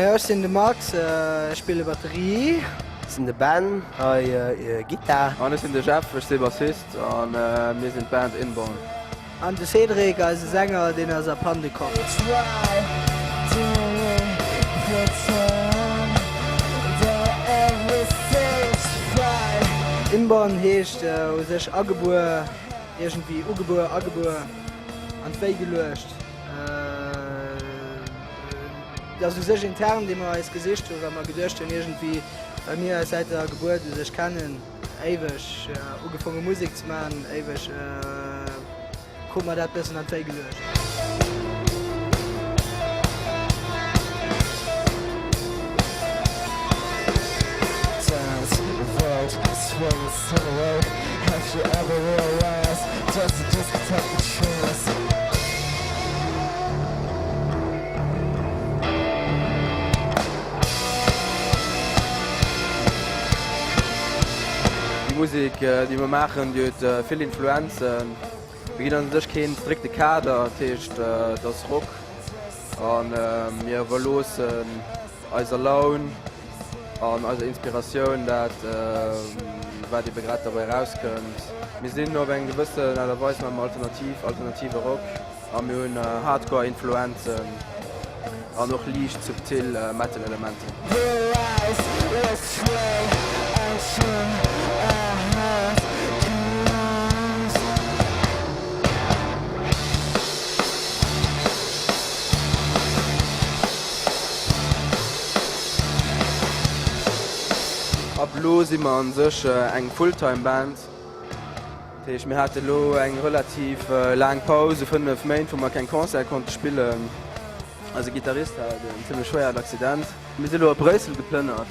Ja, ich bin der Max, ich spiele Batterie. Ich bin der Ben, Gitarre. Und ich bin der Chef, ich bin Bassist und wir sind Band Inborn. Und der Cedric als Sänger, den aus der Pande kommt. Inborn hecht sech Agebur irgendwie Ugebur an Wéi gelecht. Dat sech intern, de man als Gesicht oder man gedcht irgendwie bei mir seit der Geburt sech kennen eiwech ugefange Musik zu machen, eiwech kummer dat bessen an Wéi gelecht. Have you ever realized just to disconnect the truth? Die Musik, die wir machen, die hat viele Influenzen. Wir gehen uns keinen strikten Kader, das Rock. Und wir verlosen unser Laune und unsere Inspiration, was die gerade dabei rauskommt. Wir sind noch ein gewisser, da weiß man alternative Rock, und wir haben Hardcore-Influenzen und noch leicht subtil Metal-Elemente. Ab lo sind wir an sich eng Fulltime-Band. Wir hatten lo eng relativ lange Pause, 5 Monate, wo wir kein Konzert konnten spielen. Also Gitarrist hat einen ziemlich schweren Accident. Wir sind in Brüssel geplündert.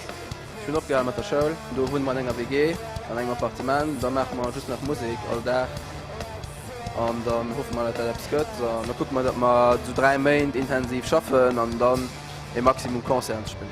Ich bin abgegangen mit der Schule. Da wohnen wir in einer WG, in einem Appartement. Da machen wir just noch Musik all Tag. Und dann hoffen wir, dass das gut ist. Und dann gucken wir, dass wir so 3 Monate intensiv arbeiten und dann im Maximum Konzert spielen.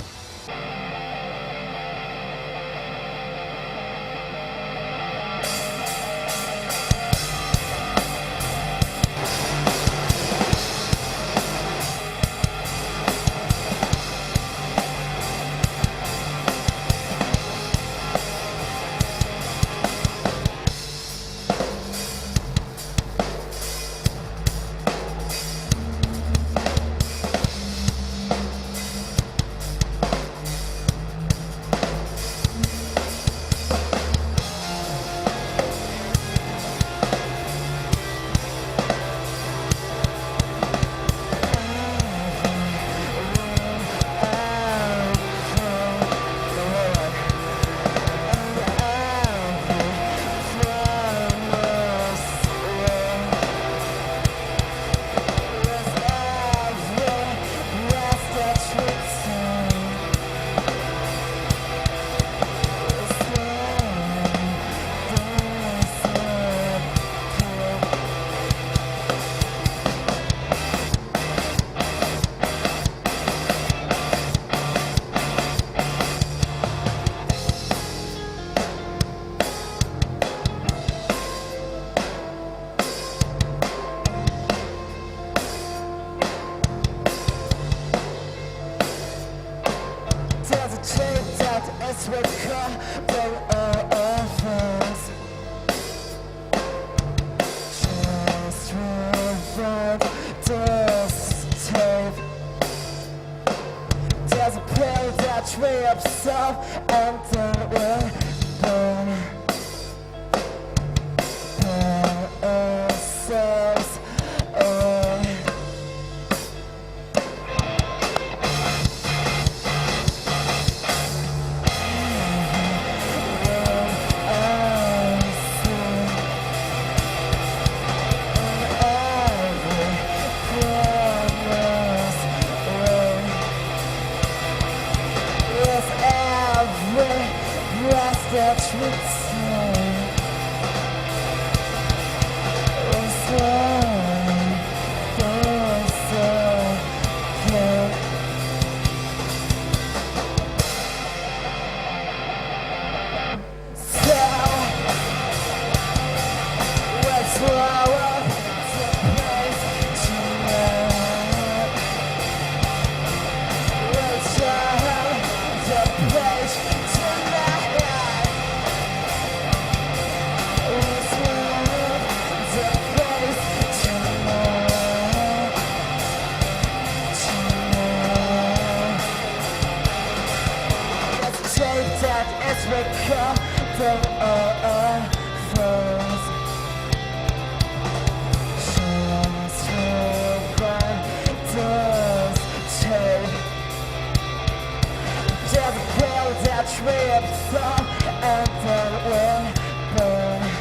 Let's Trips and then we'll burn.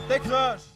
Décroche!